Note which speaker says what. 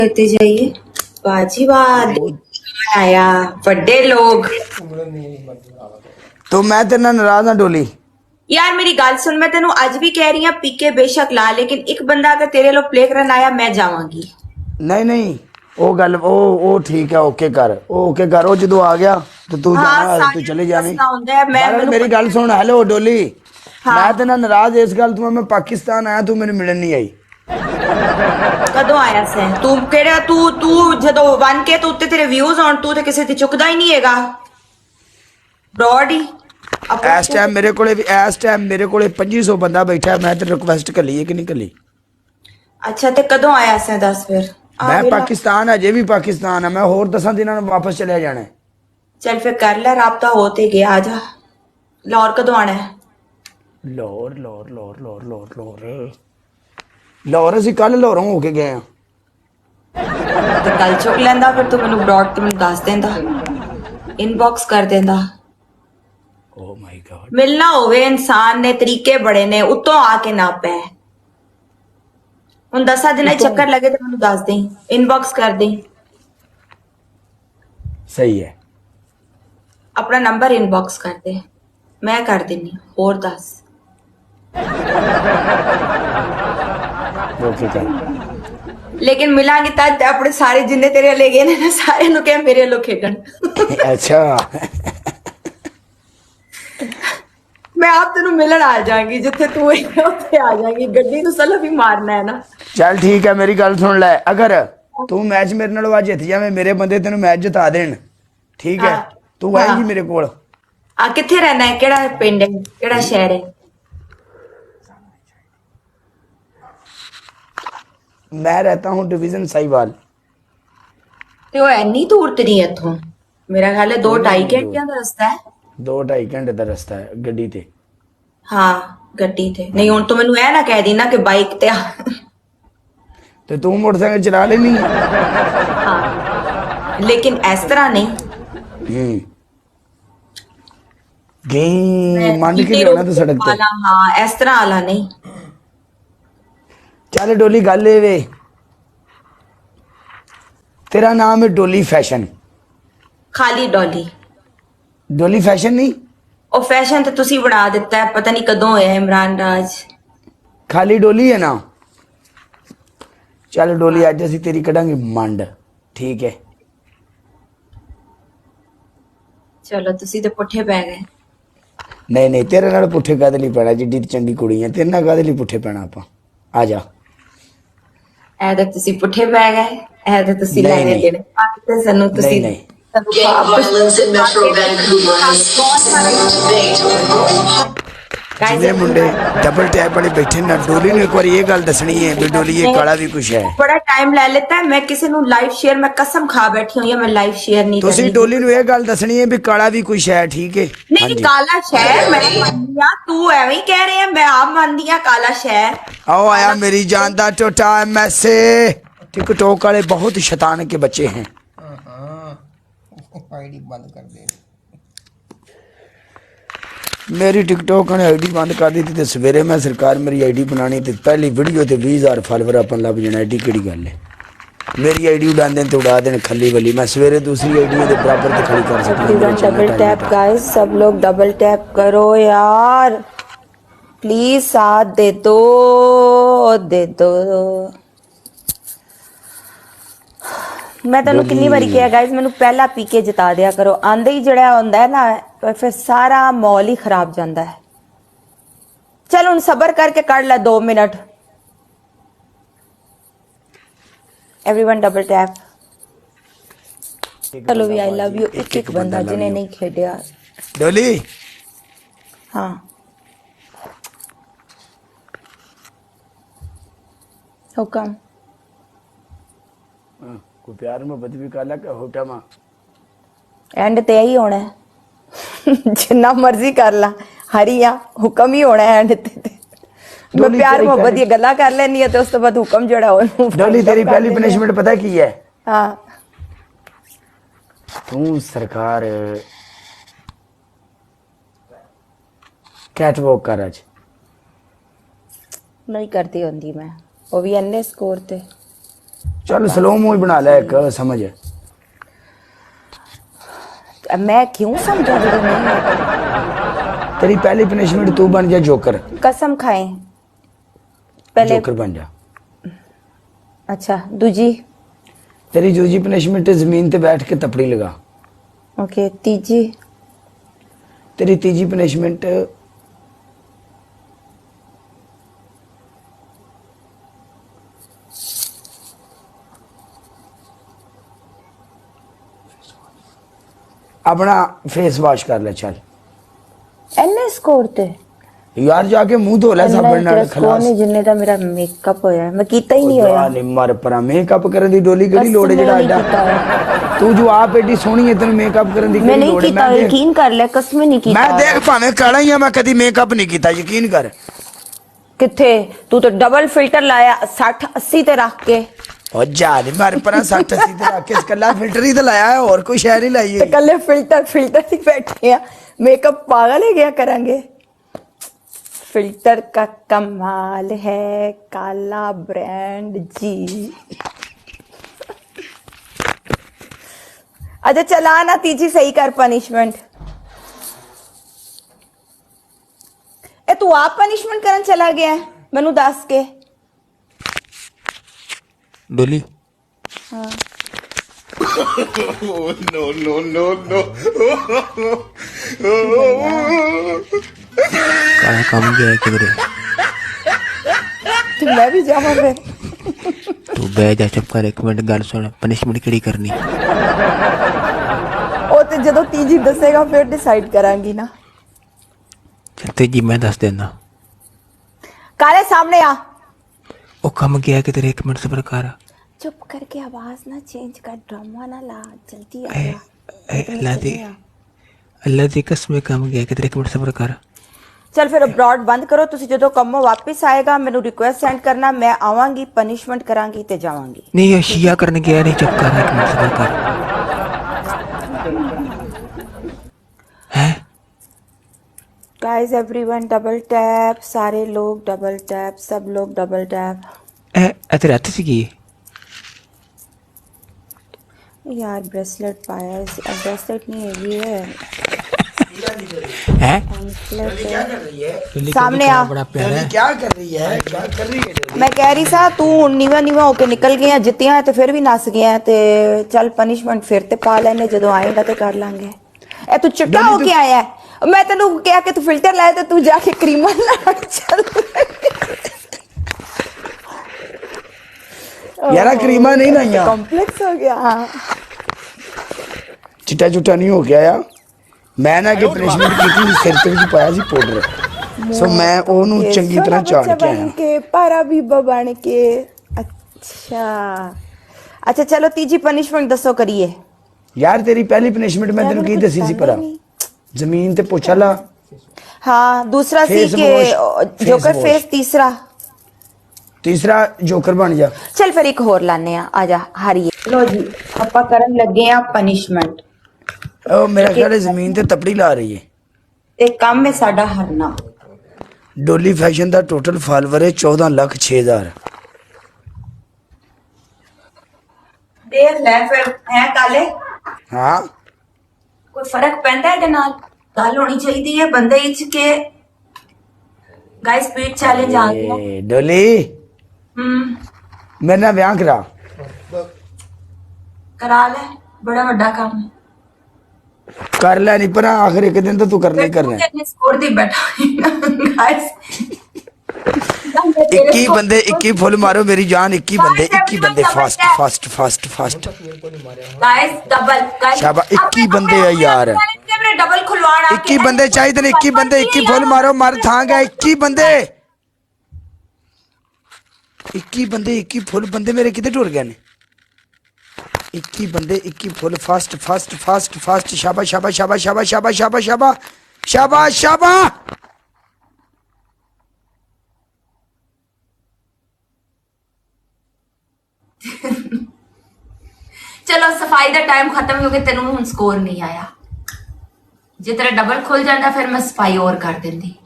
Speaker 1: करते जाइए। बाजी बात आया बड़े लोग।
Speaker 2: तो मैं तेरे नाल नाराज ना डोली।
Speaker 1: यार मेरी गल सुन, मैं तेन अज भी कह रही हूँ पीके बेशक ला, लेकिन एक बंदा अगर तेरे लो प्ले करन आया मैं जावांगी।
Speaker 2: नहीं नहीं वो गल वो ठीक है ओके कर ओके कर वो जो आ गया तो तू
Speaker 1: हाँ
Speaker 2: जाना तू
Speaker 1: सारियां
Speaker 2: चले
Speaker 1: नूं
Speaker 2: जावी।
Speaker 1: दसना हुंदा है, मैं
Speaker 2: बहरहाल
Speaker 1: मैनूं
Speaker 2: मेरी
Speaker 1: पता
Speaker 2: गल
Speaker 1: है।
Speaker 2: सुन हेलो डोली मैं
Speaker 1: हाँ
Speaker 2: तेरे नाल नाराज इस गल तू मैं पाकिस्तान आया तू मेरे मिलन नहीं आई।
Speaker 1: कदों आया सैं तू केड़ा तू तू जदों वन के तो उत्ते तेरे व्यूज आउण तू ते किसी दी चुकदा ही नहीं हैगा। ब्रॉड ही अपना
Speaker 2: इस टाइम मेरे को इस टाइम मेरे को 2500 बंदा बैठा है मैं तेरे रिक्वेस्ट कर ली है कि नहीं कर ली।
Speaker 1: अच्छा ते कदों आया सैं दस फिर आ
Speaker 2: मैं
Speaker 1: वेला।
Speaker 2: पाकिस्तान अजे भी पाकिस्तान है मैं होर 10 दिनों में वापस चले जाना है।
Speaker 1: चल फिर कर ले राबता होते गया, आ जा। लाहौर कदों आना है?
Speaker 2: लाहौर लाहौर लाहौर लाहौर लाहौर लाहौर लाहौर ਅਸੀਂ ਕੱਲ ਲਾਹੌਰੋਂ ਹੋ ਕੇ ਗਏ ਆ।
Speaker 1: ਤੇ ਕੱਲ ਚੁੱਕ ਲੈਂਦਾ ਫਿਰ ਤੂੰ ਮੈਨੂੰ ਬ੍ਰੌਡ ਤੇ ਮੈਨੂੰ ਦੱਸ ਦਿੰਦਾ, ਇਨਬਾਕਸ ਕਰ ਦਿੰਦਾ।
Speaker 2: ਓ ਮਾਈ ਗॉड
Speaker 1: ਮਿਲਣਾ ਹੋਵੇ ਇਨਸਾਨ ਨੇ ਤਰੀਕੇ ਬੜੇ ਨੇ, ਉੱਤੋਂ ਆ ਕੇ ਨਾ ਪੈ। ਹੁਣ 10 ਦਿਨਾਂ 'ਚ ਚੱਕਰ ਲੱਗੇ ਤੇ ਮੈਨੂੰ ਦੱਸ ਦੇਈਂ, ਇਨਬਾਕਸ ਕਰ ਦੇਈਂ।
Speaker 2: ਸਹੀ ਹੈ
Speaker 1: ਆਪਣਾ ਨੰਬਰ ਇਨਬਾਕਸ ਕਰ ਦੇ, ਮੈਂ ਕਰ ਦਿੰਨੀ। ਹੋਰ ਦੱਸ।
Speaker 2: ਓਕੇ ਕਰ
Speaker 1: ਲੇਕਿਨ ਮਿਲਾਂਗੇ ਤਾਂ ਆਪਣੇ ਸਾਰੇ ਜਿੰਨੇ ਤੇਰੇ ਵੱਲ ਗਏ ਨੇ ਨਾ ਸਾਰਿਆਂ ਨੂੰ ਕਹਿ ਮੇਰੇ ਵੱਲੋਂ ਖੇਡਣ।
Speaker 2: ਅੱਛਾ
Speaker 1: ਮੈਂ ਆਪ ਤੈਨੂੰ ਮਿਲਣ ਆ ਜਾਵਾਂਗੀ, ਜਿੱਥੇ ਤੂੰ ਹੈ ਉੱਥੇ ਆ ਜਾਵਾਂਗੀ। ਗੱਡੀ ਨੂੰ ਸਲਫ ਹੀ ਮਾਰਨਾ ਹੈ ਨਾ।
Speaker 2: ਚੱਲ ਠੀਕ ਹੈ ਮੇਰੀ ਗੱਲ ਸੁਣ ਲੈ ਅਗਰ ਤੂੰ ਮੈਚ ਮੇਰੇ ਨਾਲ ਅੱਜ ਜਿੱਤ ਜਾਵੇਂ ਮੇਰੇ ਬੰਦੇ ਤੈਨੂੰ ਮੈਚ ਜਿਤਾ ਦੇਣ ਠੀਕ ਹੈ
Speaker 1: ਹਾਂ
Speaker 2: ਤੂੰ ਆਏਂਗੀ ਮੇਰੇ ਕੋਲ।
Speaker 1: ਆ ਕਿੱਥੇ ਰਹਿਣਾ ਹੈ? ਕਿਹੜਾ ਪਿੰਡ ਹੈ? ਕਿਹੜਾ ਸ਼ਹਿਰ ਹੈ?
Speaker 2: मैं रहता हूँ डिवीजन साहिवाल।
Speaker 1: ਤੇ ਉਹ ਐਨੀ ਦੂਰ ਤੇ ਨਹੀਂ ਇੱਥੋਂ। ਮੇਰਾ ਖਿਆਲ ਹੈ 2-2.5 ਘੰਟਿਆਂ ਦਾ ਰਸਤਾ ਹੈ।
Speaker 2: 2-2.5 घंटे का रास्ता है गड्डी ते।
Speaker 1: ਹਾਂ ਗੱਡੀ ਤੇ ਨਹੀਂ। ਹੁਣ ਤੂੰ ਮੈਨੂੰ ਇਹ ਨਾ ਕਹਿ ਦੀ ਨਾ ਕਿ ਬਾਈਕ ਤੇ ਆ।
Speaker 2: तो तू मोटरसाइकिल चला लेनी।
Speaker 1: ਹਾਂ ਲੇਕਿਨ ਇਸ ਤਰ੍ਹਾਂ ਨਹੀਂ।
Speaker 2: गई मंड के
Speaker 1: सीधे
Speaker 2: लिया
Speaker 1: रोड
Speaker 2: तो
Speaker 1: पे
Speaker 2: सड़क ते।
Speaker 1: वाला, हाँ इस तरह वाला नहीं।
Speaker 2: चल डोली गल ए वे तेरा नाम है डोली फैशन।
Speaker 1: खाली डॉली।
Speaker 2: डोली फैशन नहीं
Speaker 1: ਉਹ ਫੈਸ਼ਨ ਤੇ ਤੁਸੀਂ ਬਣਾ ਦਿੱਤਾ ਹੈ, ਪਤਾ ਨਹੀਂ ਕਦੋਂ ਹੋਇਆ ਇਮਰਾਨ ਰਾਜ।
Speaker 2: खाली डोली है ना। चल डोली अज असी तेरी कढ़ांगे मंड ठीक है।
Speaker 1: ਚਲੋ ਤੁਸੀਂ ਤੇ ਪੁੱਠੇ ਪੈ ਗਏ।
Speaker 2: नहीं नहीं तेरे नाल पुठे काहदे लई पैना जिड्डी चंगी कुड़ी है तेरे नाल काहदे लई पुठे पैना आपां आ जा।
Speaker 1: ਇਹ ਤਾਂ ਤੁਸੀਂ ਪੁੱਠੇ ਪੈ ਗਏ, ਇਹ ਤਾਂ ਤੁਸੀਂ
Speaker 2: ਨਹੀਂ,
Speaker 1: ਲੈਣੇ
Speaker 2: ਨਹੀਂ।
Speaker 1: ਦੇਣੇ ਤੇ ਸਾਨੂੰ ਤੁਸੀਂ
Speaker 2: नहीं
Speaker 3: Gang violence in Metro Vancouver has spawned a debate.
Speaker 2: जिन्हें मुंडे डबल टैप वाले बैठे ना डोली ने एक बार ये गल दसनी है भी डोली ये काला भी कुछ है।
Speaker 1: बड़ा टाइम ले लेता है। मैं किसी नु लाइव शेयर, मैं कसम खा बैठी हूँ, या मैं लाइव शेयर नहीं
Speaker 2: तुसी
Speaker 1: करनी।
Speaker 2: डोली नु ये गल दसनी है भी काला भी कुछ है ठीक है। हाँ
Speaker 1: नहीं
Speaker 2: जी
Speaker 1: काला शहर मैं मानदी हां, तू एवें ही कह रहे हैं, मैं आप मानदी हां काला शहर।
Speaker 2: आओ आया मेरी जान दा टोटा एमएसए टिकटॉक वाले बहुत शैतान के बच्चे हैं।
Speaker 4: आईडी बंद कर दे।
Speaker 2: मेरी टिकटॉक ने आईडी बंद कर दी थी सवेरे मैं सरकार मेरी आईडी बनानी थी पहली वीडियो ते 20,000 फॉलोवर अपन लग जाना एडी केड़ी गल है। मेरी आईडी उड़ा दें तो उड़ा दें खली वली मैं सवेरे दूसरी आईडी के बराबर ते खड़ी कर सकता।
Speaker 1: डबल टैप गाइस, सब लोग डबल टैप करो यार प्लीज, साथ दे दो दे दो। मैं तेन कितनी बारी कहा गाइस मैनू पहला पी के जिता दिया करो। आंदे ही जड़ा होंदा है ना फिर सारा माहौल ही खराब जाता है। चल हुण सबर करके कढ़ लै 2 मिनट। Everyone double tap. चलो भी आई लव यू। एक बंदा जिन्हें नहीं खेडिया
Speaker 2: डोली
Speaker 1: हाँ हुकम
Speaker 2: कोई प्यार मोहब्बत भी काला का होटा मां
Speaker 1: एंड ते ही होना है। जिन्ना मर्जी कर ला हरिया हुक्म ही होना है एंड ते। मैं प्यार मोहब्बत दी गल्लां कर लेनी है ते उस तो बाद हुक्म जड़ा हो।
Speaker 2: डोली तेरी पहली पनिशमेंट पता की है?
Speaker 1: हाँ
Speaker 2: तू सरकार कैट वॉक कर आज
Speaker 1: नहीं करती होंदी मैं, वो भी एने स्कोर ते।
Speaker 2: चल स्लो मो ही बना ले एक समझ।
Speaker 1: मैं क्यों समझा वीडियो नहीं?
Speaker 2: तेरी पहली पनिशमेंट तू बन जा जोकर।
Speaker 1: कसम खाएं पहले।
Speaker 2: जोकर बन जा।
Speaker 1: अच्छा दूजी?
Speaker 2: तेरी दूजी पनिशमेंट जमीन ते बैठ के तपड़ी लगा।
Speaker 1: ओके तीजी?
Speaker 2: तेरी तीजी पनिशमेंट अपना फेस वॉश कर ले चल।
Speaker 1: एने स्कोर ते
Speaker 2: यार जाके मुंह धो ले साबन नाल
Speaker 1: स्कोर
Speaker 2: खलास।
Speaker 1: नहीं जिन्ने दा मेरा मेकअप होया है। मैं कीता ही नहीं होया।
Speaker 2: नहीं मर परा मेकअप करन दी डोली केड़ी लोड़ है जेड़ा
Speaker 1: कसम नहीं
Speaker 2: एडा
Speaker 1: कीता होया।
Speaker 2: तू जो आप एडी सोहनी है तेन मेकअप करन दी
Speaker 1: मैं
Speaker 2: केड़ी
Speaker 1: नहीं
Speaker 2: लोड़ है?
Speaker 1: कीता, यकीन कर ले, कसम नहीं कीता।
Speaker 2: मैं देख भावे काला ही मैं कदी मेकअप नहीं कीता यकीन कर।
Speaker 1: किथे तू तो डबल फिल्टर लाया 60 80 ते रख के।
Speaker 2: और जा नहीं मर परा 60 80 ते रख के कल्ला फिल्टर ही तो लाया है और कोई शय नहीं लाई
Speaker 1: ते
Speaker 2: है।
Speaker 1: कल्ले फिल्टर ही बैठे हैं। मेकअप पागल है क्या करेंगे? फिल्टर का कमाल है काला ब्रांड जी। अच्छा चला ना तीजी सही कर पनिशमेंट। ए तू आप पनिशमेंट करन चला गया है मैनू दस के।
Speaker 4: डोली
Speaker 1: हाँ
Speaker 4: काला काम गया है किधरे?
Speaker 1: तो मैं भी जावा फिर।
Speaker 4: तू बह जा चुप कर, एक मिनट गल सुन। पनिशमेंट केड़ी करनी?
Speaker 1: ओ ते जदों तीजी दसेगा फिर डिसाइड करांगी ना।
Speaker 4: चल तेजी मैं दस देना।
Speaker 1: काले सामने आ।
Speaker 4: ओ काम गया है किधरे? एक मिनट सब्र कर।
Speaker 1: चुप करके आवाज ना चेंज कर, ड्रामा ना ला, जल्दी आ
Speaker 4: ए,
Speaker 1: जा।
Speaker 4: ए, अल्लाह दी कसम काम गया है किधरे? एक मिनट सब्र कर।
Speaker 1: चल फिर अब्रॉड बंद करो। तुसी जदों कम्मों वापस आएगा मैनू रिक्वेस्ट सेंड करना, मैं आवांगी पनिशमेंट करांगी ते जावांगी।
Speaker 4: नहीं ये शिया करने गया नहीं, चुप कर, एक मिनट सब्र कर। हैं
Speaker 1: गाइस एवरीवन डबल टैप, सारे लोग डबल टैप, सब लोग डबल टैप।
Speaker 4: ए तेरे हाथ से की
Speaker 1: यार ब्रेसलेट पाया है, ब्रेसलेट नहीं है ये है
Speaker 4: हैं?
Speaker 1: ब्रेसलेट। सामने आ।
Speaker 4: बड़ा प्यारा है।
Speaker 2: क्या कर रही है क्या कर रही है?
Speaker 1: मैं कह रही सा तू नीवा नीवा होके निकल गया, जितिया है तो फिर भी नस गया ते चल पनिशमेंट फिर ते पा लेने जदों आएगा ते कर लांगे। ए तू चिट्टा होके आया है। मैं तेनू कहा कि तू फिल्टर लाए तो तू जाके क्रीम ला चल।
Speaker 2: यार क्रीमा नहीं लाइया,
Speaker 1: कॉम्प्लेक्स हो गया। हाँ
Speaker 2: चिट्टा चुट्टा नहीं हो गया यार। मैं ना कि पनिशमेंट की सिर ते भी पाया सी पाउडर, सो मैं ओनू चंगी तरह चाट के आया
Speaker 1: के पारा बीबा बन के। अच्छा अच्छा चलो तीजी पनिशमेंट दसो करिए।
Speaker 2: यार तेरी पहली पनिशमेंट मैं तेन की दसी सी परा जमीन ते पोछा ला।
Speaker 1: हाँ दूसरा सी
Speaker 2: फेस
Speaker 1: के
Speaker 2: वॉश,
Speaker 1: जोकर
Speaker 2: फेस
Speaker 1: फेस तीसरा।
Speaker 2: तीसरा जोकर बन जा।
Speaker 1: चल फिर एक होर लाने आ जा हारिए। लो जी आपा करन लगे आ पनिशमेंट।
Speaker 2: ओ मेरा ख्याल है जमीन ते तपड़ी ला रही है।
Speaker 1: ते काम में साडा हरना।
Speaker 2: डोली फैशन दा टोटल फॉलोवर है 14,06,000।
Speaker 1: देख ले फिर है काले
Speaker 2: हाँ
Speaker 1: कोई फर्क पैंदा है नाल? गल होनी चाहिए है बंदे इच के गाइस स्पीड चैलेंज आ गया।
Speaker 2: ए, डोली मेरे ना ब्याह करा
Speaker 1: करा ले, बड़ा बड़ा काम है।
Speaker 2: कर ले नहीं पर आखिर एक दिन तो तू करना ही करना है।
Speaker 1: अपने स्कोर दी बैठा गाइस
Speaker 2: 21 बंदे 21 फुल मारो मेरी जान। 21 बंदे fast fast fast fast.
Speaker 1: Guys double guys
Speaker 2: शाबाश 21 बंदे है यार।
Speaker 1: डबल खुलवाना
Speaker 2: 21 बंदे चाहिए थे। 21 बंदे 21 फुल मारो मर था गया। 21 बंदे 21 बंदे 21 फुल बंदे मेरे कितने टुर गए ने? 21 बंदे 21 full fast fast fast fast. शाबाश शाबाश शाबाश शाबाश शाबाश शाबाश शाबाश शाबाश शाबाश।
Speaker 1: चलो सफाई दा टाइम खत्म हो गया, तेनू हुन स्कोर नहीं आया। जे तेरा डबल खुल जाता फिर मैं सफाई और कर देंदी।